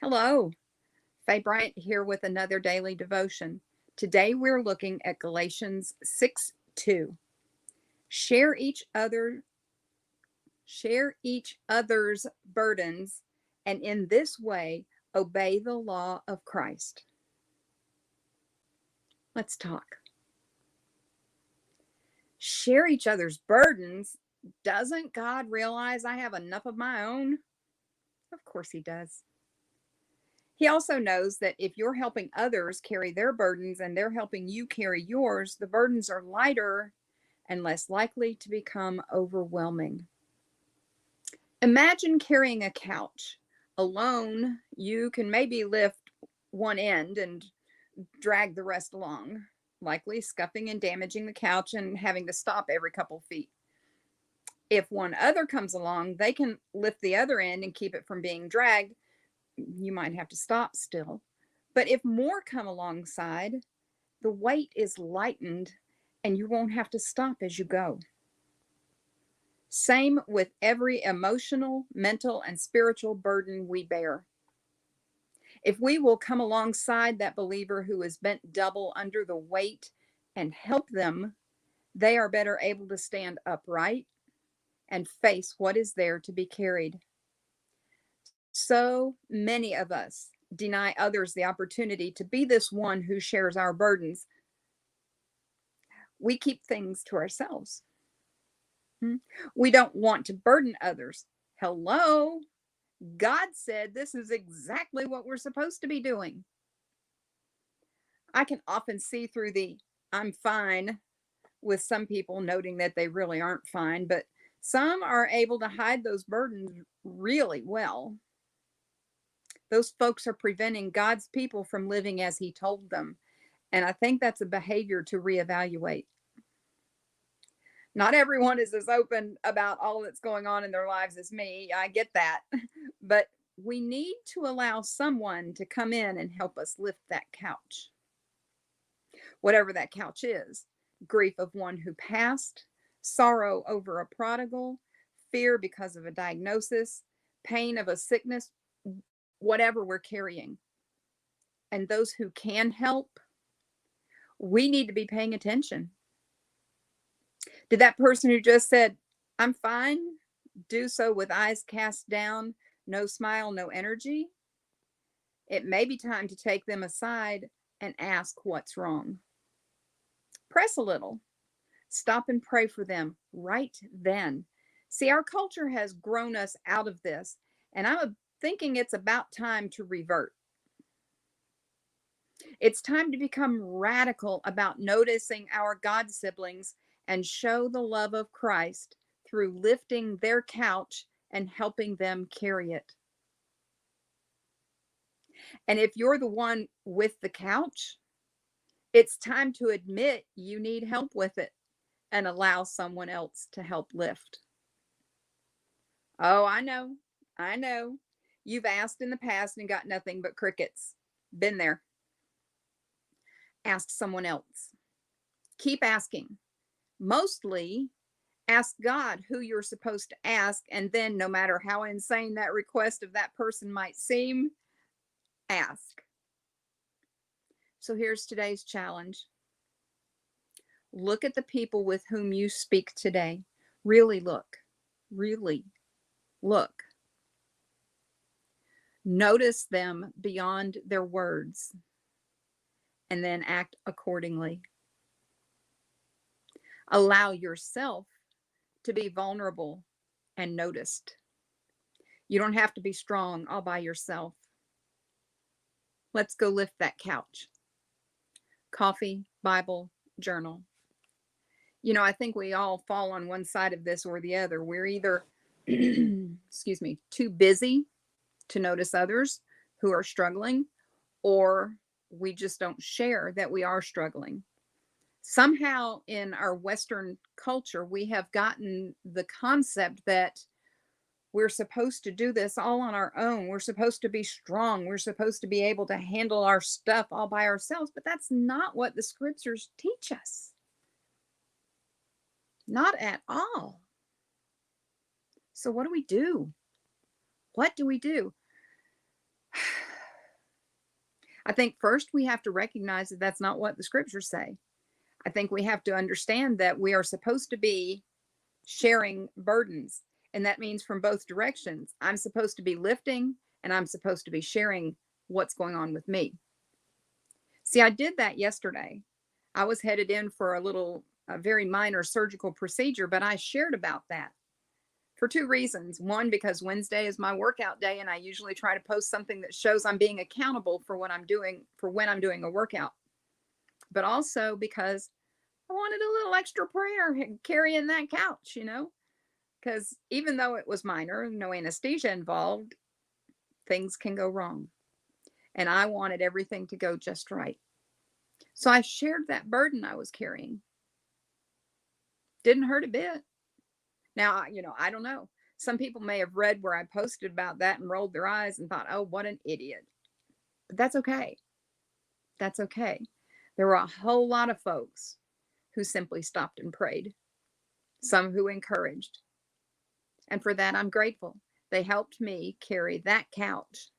Hello, Faye Bryant here with another daily devotion. Today we're looking at Galatians 6:2. Share each other, share each other's burdens, and in this way obey the law of Christ. Let's talk. Share each other's burdens. Doesn't God realize I have enough of my own? Of course he does. He also knows that if you're helping others carry their burdens and they're helping you carry yours, the burdens are lighter and less likely to become overwhelming. Imagine carrying a couch. Alone, you can maybe lift one end and drag the rest along, likely scuffing and damaging the couch and having to stop every couple feet. If one other comes along, they can lift the other end and keep it from being dragged. You might have to stop still. But if more come alongside, the weight is lightened and you won't have to stop as you go. Same with every emotional, mental, and spiritual burden we bear. If we will come alongside that believer who is bent double under the weight and help them, they are better able to stand upright and face what is there to be carried. So many of us deny others the opportunity to be this one who shares our burdens. We keep things to ourselves. We don't want to burden others. Hello? God said this is exactly what we're supposed to be doing. I can often see through the I'm fine with some people noting that they really aren't fine, but some are able to hide those burdens really well. Those folks are preventing God's people from living as He told them. And I think that's a behavior to reevaluate. Not everyone is as open about all that's going on in their lives as me. I get that. But we need to allow someone to come in and help us lift that couch. Whatever that couch is, grief of one who passed, sorrow over a prodigal, fear because of a diagnosis, pain of a sickness, whatever we're carrying. And those who can help, we need to be paying attention. Did that person who just said, I'm fine, do so with eyes cast down, no smile, no energy? It may be time to take them aside and ask what's wrong. Press a little. Stop and pray for them right then. See, our culture has grown us out of this, and I'm thinking it's about time to revert. It's time to become radical about noticing our God siblings and show the love of Christ through lifting their couch and helping them carry it. And if you're the one with the couch, it's time to admit you need help with it and allow someone else to help lift. Oh, I know. I know. You've asked in the past and got nothing but crickets. Been there. Ask someone else. Keep asking. Mostly ask God who you're supposed to ask, and then no matter how insane that request of that person might seem, ask. So here's today's challenge. Look at the people with whom you speak today. Really look. Really look. Notice them beyond their words and then act accordingly. Allow yourself to be vulnerable and noticed. You don't have to be strong all by yourself. Let's go lift that couch. Coffee, Bible, journal. You know, I think we all fall on one side of this or the other. We're either, excuse me, too busy to notice others who are struggling, or we just don't share that we are struggling. Somehow in our Western culture, we have gotten the concept that we're supposed to do this all on our own. We're supposed to be strong. We're supposed to be able to handle our stuff all by ourselves. But that's not what the scriptures teach us. Not at all. So what do we do? What do we do? I think first we have to recognize that that's not what the scriptures say. I think we have to understand that we are supposed to be sharing burdens. And that means from both directions. I'm supposed to be lifting and I'm supposed to be sharing what's going on with me. See, I did that yesterday. I was headed in for a very minor surgical procedure, but I shared about that for two reasons. One, because Wednesday is my workout day, and I usually try to post something that shows I'm being accountable for what I'm doing, for when I'm doing a workout. But also because I wanted a little extra prayer carrying that couch, because even though it was minor, no anesthesia involved, things can go wrong. And I wanted everything to go just right. So I shared that burden I was carrying. Didn't hurt a bit. Now, I don't know. Some people may have read where I posted about that and rolled their eyes and thought, oh, what an idiot. But that's okay. That's okay. There were a whole lot of folks who simply stopped and prayed, some who encouraged. And for that, I'm grateful. They helped me carry that couch.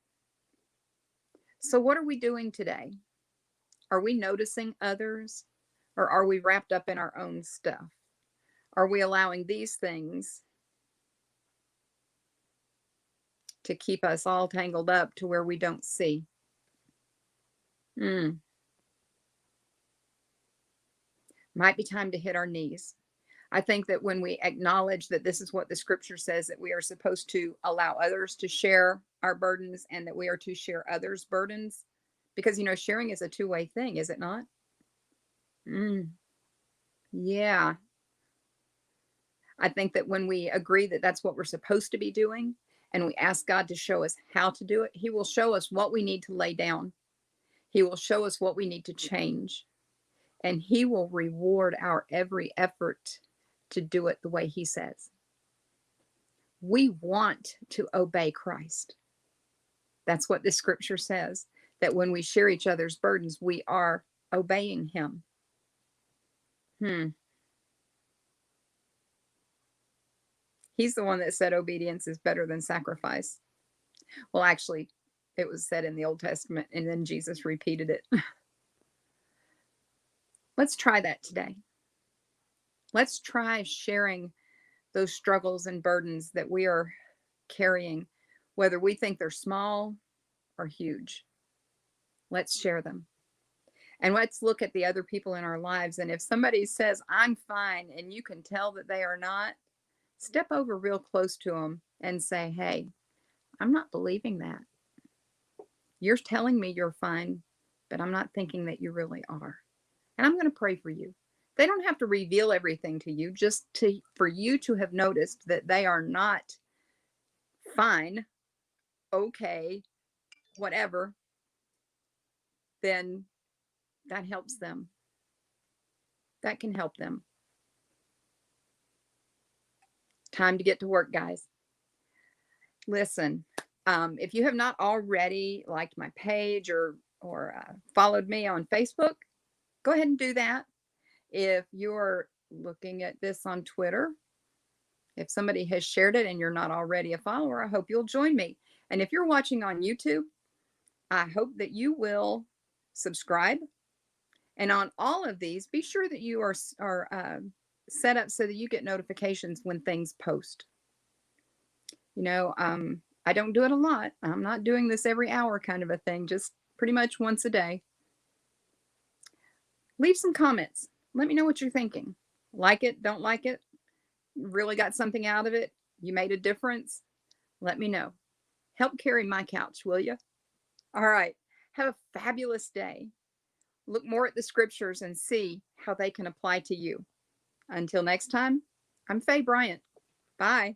So, what are we doing today? Are we noticing others, or are we wrapped up in our own stuff? Are we allowing these things to keep us all tangled up to where we don't see? Might be time to hit our knees. I think that when we acknowledge that this is what the scripture says, that we are supposed to allow others to share our burdens and that we are to share others' burdens, because, sharing is a two-way thing, is it not? Yeah. I think that when we agree that that's what we're supposed to be doing and we ask God to show us how to do it, He will show us what we need to lay down. He will show us what we need to change. And He will reward our every effort to do it the way He says. We want to obey Christ. That's what the scripture says, that when we share each other's burdens, we are obeying Him. He's the one that said obedience is better than sacrifice. Well, actually, it was said in the Old Testament, and then Jesus repeated it. Let's try that today. Let's try sharing those struggles and burdens that we are carrying, whether we think they're small or huge. Let's share them. And let's look at the other people in our lives. And if somebody says, I'm fine, and you can tell that they are not, step over real close to them and say, hey, I'm not believing that. You're telling me you're fine, but I'm not thinking that you really are. And I'm going to pray for you. They don't have to reveal everything to you, just for you to have noticed that they are not fine, okay, whatever, then that helps them. That can help them. Time to get to work, guys. Listen, if you have not already liked my page or followed me on Facebook, go ahead and do that. If you're looking at this on Twitter, if somebody has shared it and you're not already a follower, I hope you'll join me. And if you're watching on YouTube, I hope that you will subscribe. And on all of these, be sure that you are set up so that you get notifications when things post. I don't do it a lot. I'm not doing this every hour kind of a thing, just pretty much once a day. Leave some comments. Let me know what you're thinking. Like it, don't like it, really got something out of it, you made a difference, let me know. Help carry my couch, will you? All right. Have a fabulous day. Look more at the scriptures and see how they can apply to you. Until next time, I'm Faye Bryant. Bye.